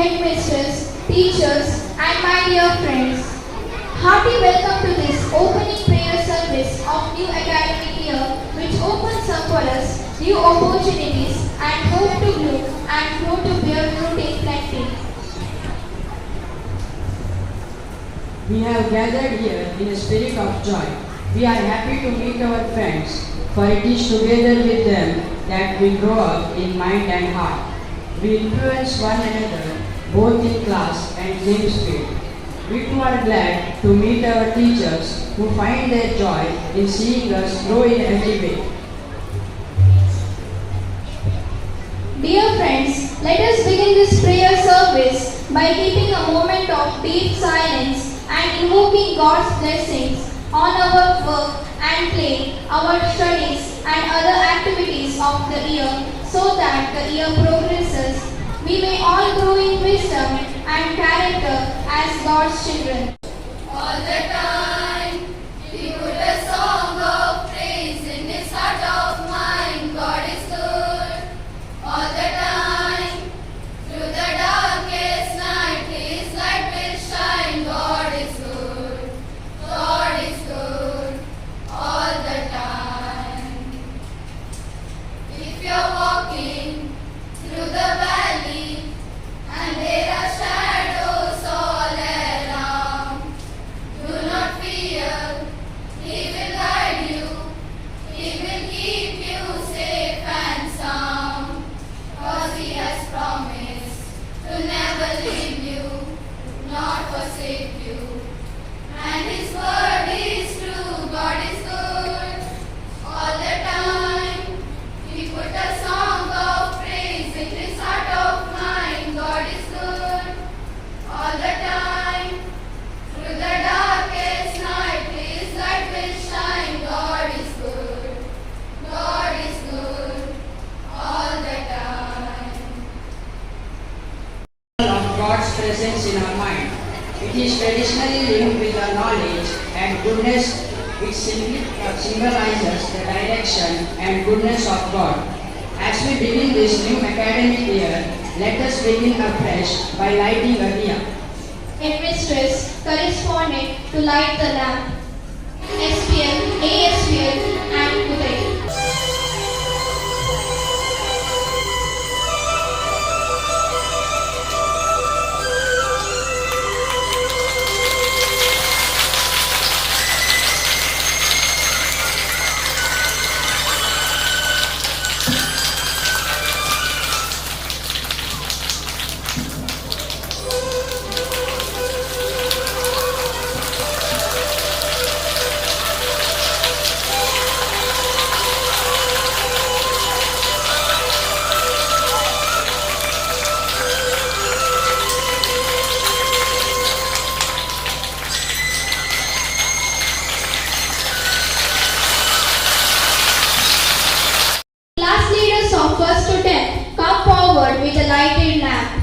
headmisters, teachers, and my dear friends. Hearty welcome to this opening prayer service of new academic year, which opens up for us new opportunities and hope to bloom and grow to bear fruit in plenty. We have gathered here in a spirit of joy. We are happy to meet our friends, for it is together with them that we grow up in mind and heart. We influence one another both in class and game field. We too are glad to meet our teachers who find their joy in seeing us grow in every way. Dear friends, let us begin this prayer service by keeping a moment of deep silence and invoking God's blessings on our work and play, our studies and other activities of the year, so that the year progresses. We may all grow in wisdom and character as God's children. All the time, we put a song of praise in His heart of mine. God is good. All the time, through the darkest night, His light will shine. God is good. God is good. All the time. If you're walking through the valley and there are shadows all around, do not fear. He will guide you. He will keep you safe and sound. 'Cause He has promised to never leave you, nor forsake you. And His word is true. God is good. All the time, we put a song of praise in His heart of mine. God is good. All the time, through the darkest night, His light will shine. God is good. God is good. All the time. Of God's presence in our mind. It is traditionally linked with the knowledge and goodness which symbolizes the direction and goodness of God. As we begin this new academic year, let us begin afresh by lighting a diya. Headmistress corresponded to light the lamp. SPL, ASPL, and Uday. Class leaders of 1st to 10th come forward with a lighted lamp.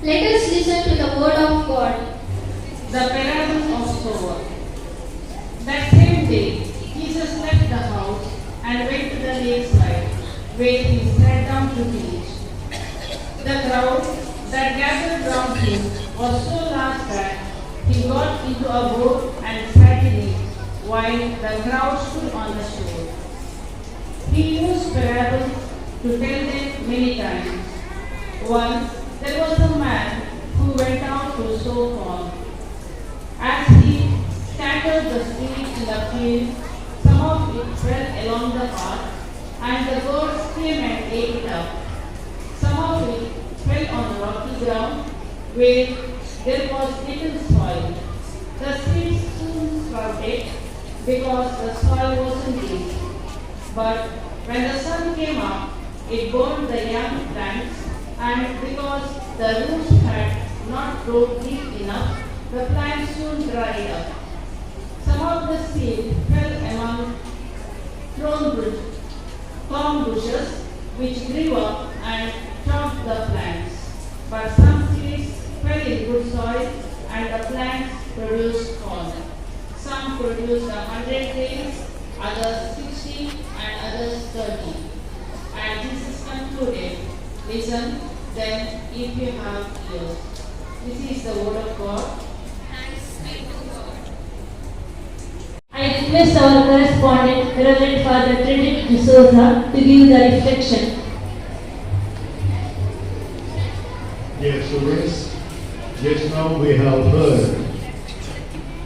Let us listen to the word of God. The parable of sower. That same day, Jesus left the house and went to the lakeside, where he sat down to teach. The crowd that gathered round him was so large that he got into a boat and sat in it, while the crowd stood on the shore. He used parables to tell them many times, Once there was a man who went out to sow corn. As he scattered the seed in the field, some of it fell along the path, and the birds came and ate it up. Some of it fell on the rocky ground, where there was little soil. The seeds soon sprouted, because the soil wasn't deep. But when the sun came up, it burned the young plants, and because the roots had not grown deep enough, the plants soon dried up. Some of the seed fell among thorn bushes, which grew up and chopped the plants. But some seeds fell in good soil, and the plants produced corn. Some produced 100 grains, others 60, and others 30. And Jesus concluded, listen then if you have ears. This is the word of God. Thanks be to God. I request our correspondent, Reverend Father Frederick D'Souza, to give the reflection. Dear students, just now we have heard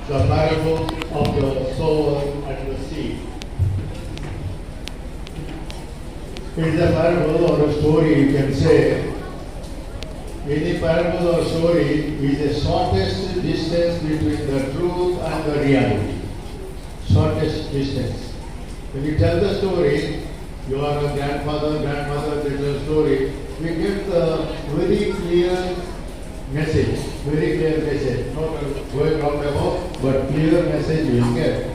the parable of the sower and the seed. It is a parable or a story, you can say. Any parable or story is the shortest distance between the truth and the reality. Shortest distance. When you tell the story, you are a grandmother tells a story, we get the very clear message, not going roundabout, but clear message we get.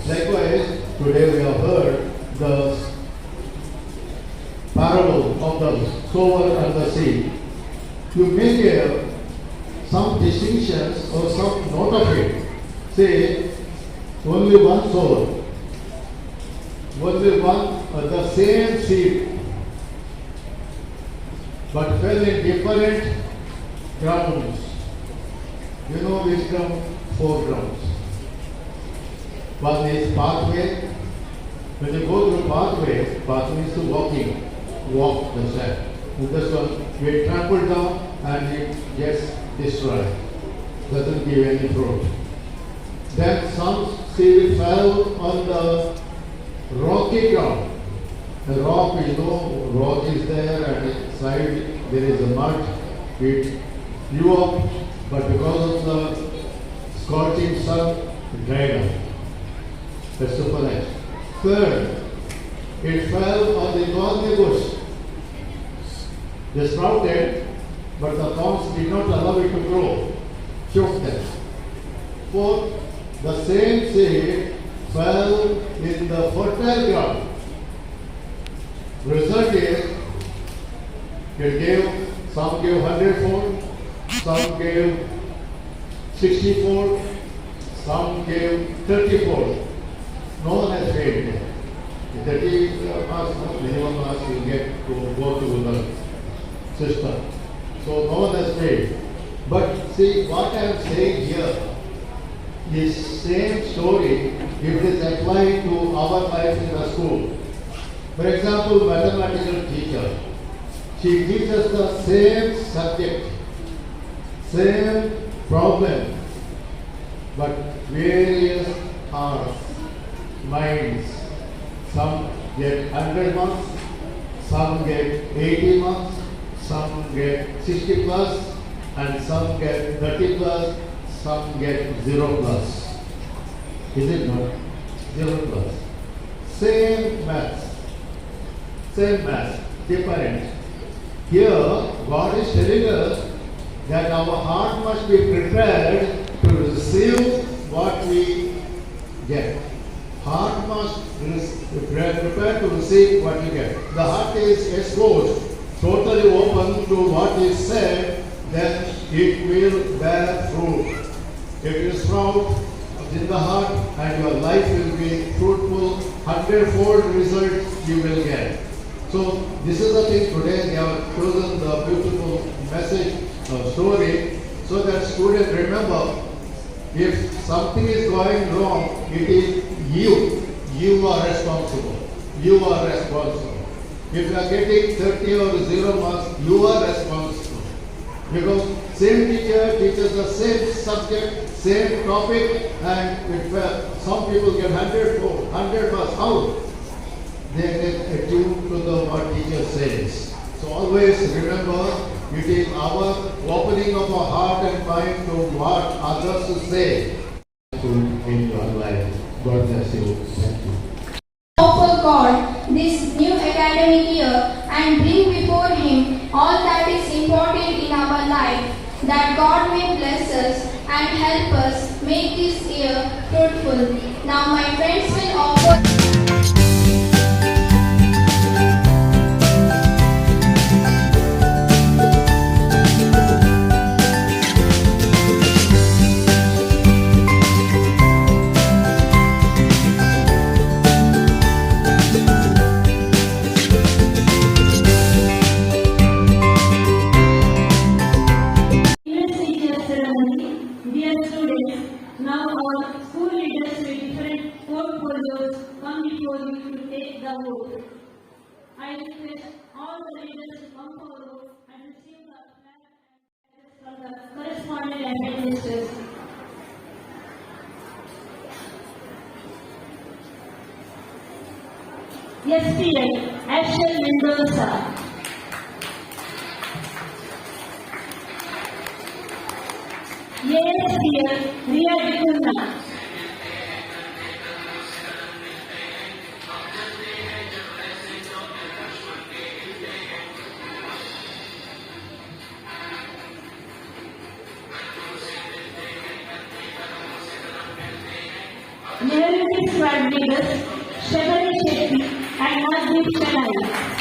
Likewise, today we have heard the parable of the sower and the seed. To make some distinctions or some note of it, say only one sower, only one the same seed, but fell in different grounds. You know which ground? 4 grounds. One is pathway. When you go through path means walk the step. This one we trample down and it gets destroyed. Doesn't give any fruit. Then some seed fell on the rocky ground. The rock is there and inside there is a mud. It blew up, but because of the scorching sun, it dried up. That's the first. Third, it fell on the thorny bush. They sprouted, but the thorns did not allow it to grow. Choked them. Fourth, the same seed fell in the fertile ground. Result is, some gave 100-fold, some gave 60-fold, some gave 30-fold. No one has failed. The 30 marks, minimum marks you get to go to the system. So no one has failed. But see, what I am saying here is same story if it is applied to our life in the school. For example, mathematical teacher, she teaches the same subject, same problem, but various hearts, minds. Some get 100 marks, some get 80 marks, some get 60 plus, and some get 30 plus, some get 0 plus. Is it not? 0 plus. Same maths, different. Here, God is telling us that our heart must be prepared to receive what we get. Heart must be prepared to receive what you get. The heart is exposed, totally open to what is said, then it will bear fruit. It will sprout in the heart and your life will be fruitful, 100-fold result you will get. So this is the thing today they have chosen the beautiful message story so that students remember if something is going wrong, it is you. You are responsible. You are responsible. If you are getting 30 or 0 marks, you are responsible. Because same teacher teaches the same subject, same topic, and if some people get 100 marks, how? They get attuned to the what teacher says. So always remember, it is our opening of our heart and mind to what others say. In your life, God bless you. Thank you. Offer God this new academic year and bring before Him all that is important in our life, that God may bless us and help us make this year fruitful. Now my friends will offer. Dear students, now our school leaders with different portfolios come before you to take the vote. I request all the leaders to come forward and receive the flag from the correspondent and headmasters. SPL, Ashel Mendoza. ASPL, Ria Dikuna. Nehru Squad leaders, Shabari Shetty and Najib Shalai.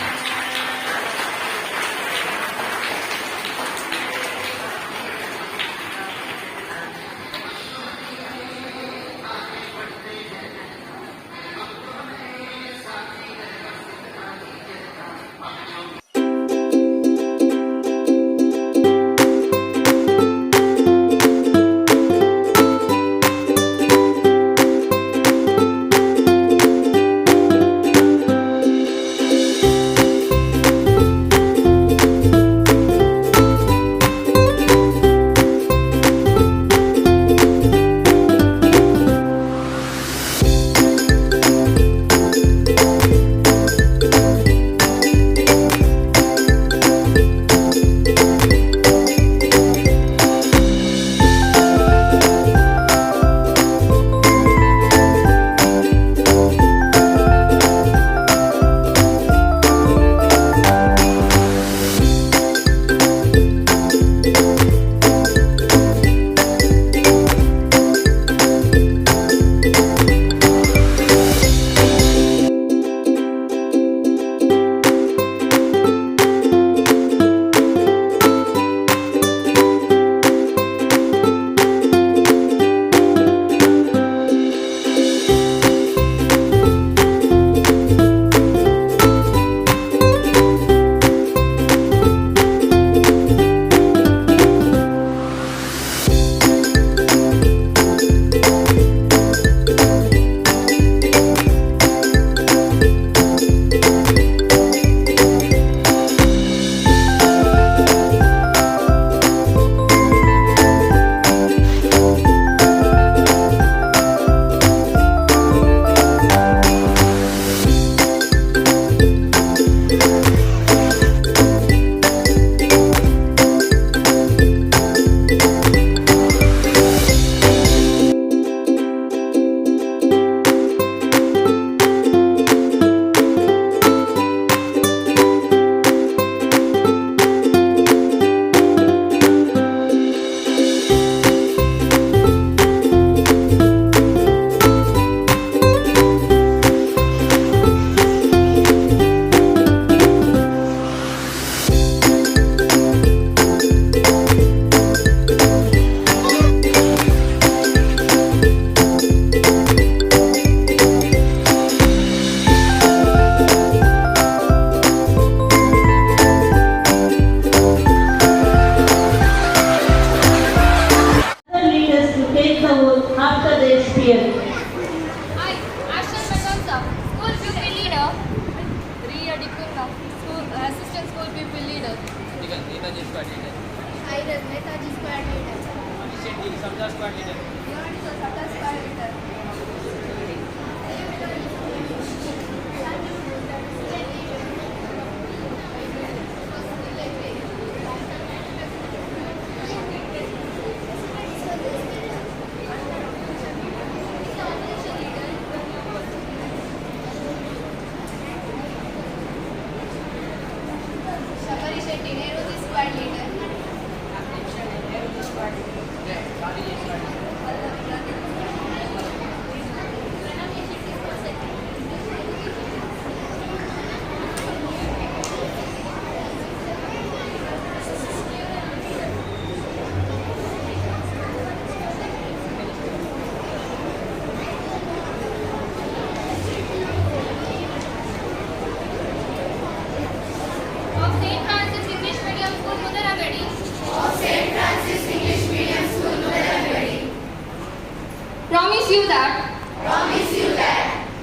you that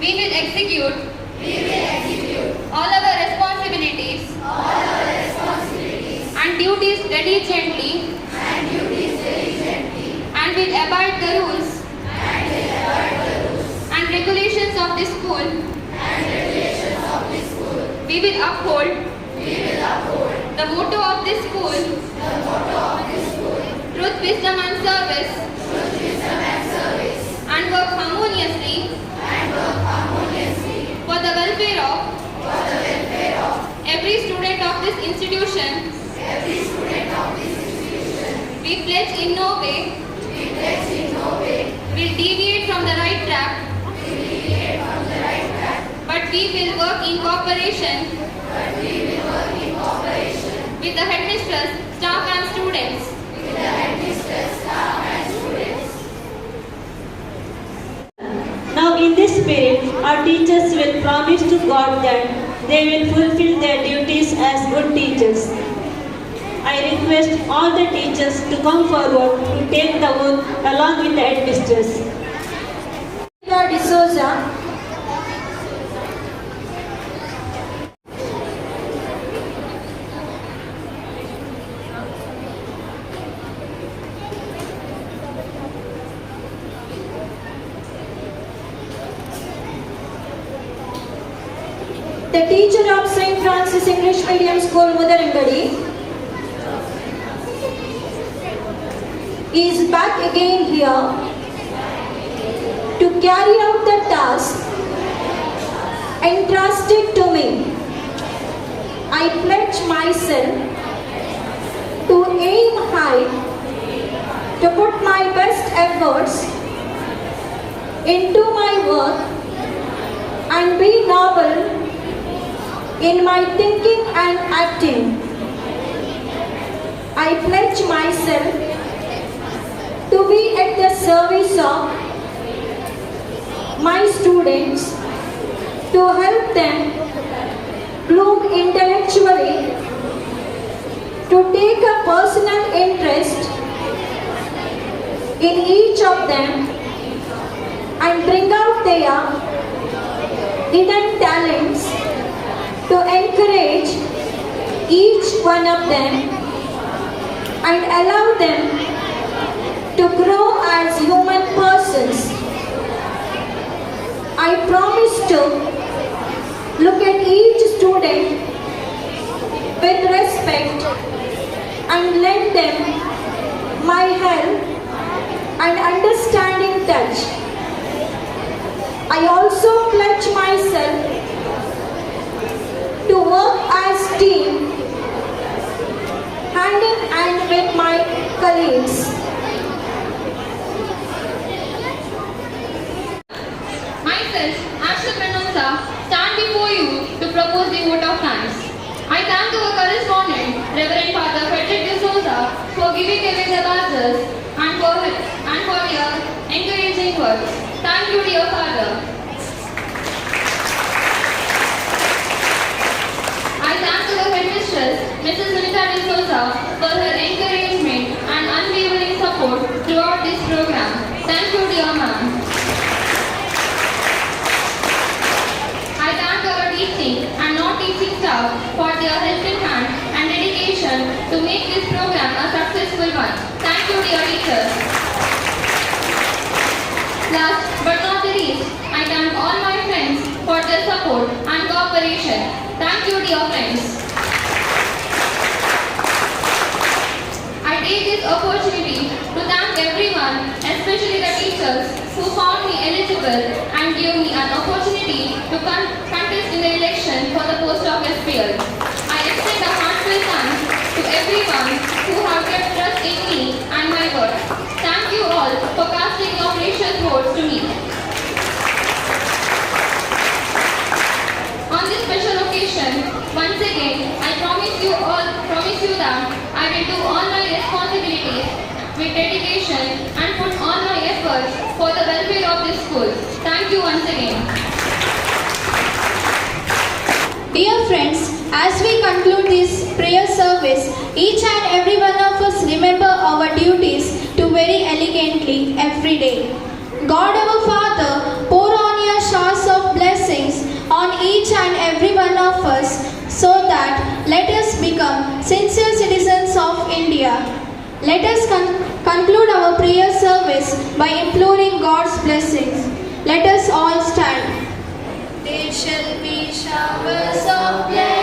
we will execute all our responsibilities and duties diligently and will abide the rules and regulations of the school. We will uphold the motto of this school, truth, wisdom and service, and work harmoniously for the welfare of every student of this institution. We pledge in no way will deviate from the right track, but we will work in cooperation with the headmistress, staff and students. Now in this spirit, our teachers will promise to God that they will fulfill their duties as good teachers. I request all the teachers to come forward to take the oath along with the headmistress. D'Souza, the teacher of St. Francis English Medium School, Mudarangadi, is back again here to carry out the task entrusted to me. I pledge myself to aim high, to put my best efforts into my work and be noble in my thinking and acting. I pledge myself to be at the service of my students, to help them bloom intellectually, to take a personal interest in each of them and bring out their hidden talents, to encourage each one of them and allow them to grow as human persons. I promise to look at each student with respect and lend them my help and understanding touch. I also pledge myself to work as team, hand in hand with my colleagues. Myself, Ashley Menosa, stand before you to propose the vote of thanks. I thank our correspondent, Reverend Father Frederick D'Souza, for giving away the buzzers and for your encouraging words. Thank you, dear Father. I thank our headmistress, Mrs. Sunita D'Souza, for her encouragement and unwavering support throughout this program. Thank you, dear ma'am. I thank our teaching and non-teaching staff for their helping hand and dedication to make this program a successful one. Thank you, dear teachers. Last but not the least, I thank all my friends for their support and cooperation. Thank you, dear friends. I take this opportunity to thank everyone, especially the teachers who found me eligible and gave me an opportunity to contest in the election for the post of SPL. I extend a heartfelt thanks to everyone who have kept trust in me and my work. Thank you all for casting your precious votes to me. On this special occasion, once again, I promise you that I will do all my responsibilities with dedication and put all my efforts for the welfare of this school. Thank you once again. Dear friends, as we conclude this prayer service, each and every one of us remember our duties to very elegantly every day. God our Father, pour on your showers of blessings on each and every one of us, so that let us become sincere citizens of India. Let us conclude our prayer service by imploring God's blessings. Let us all stand. There shall be showers of blessings.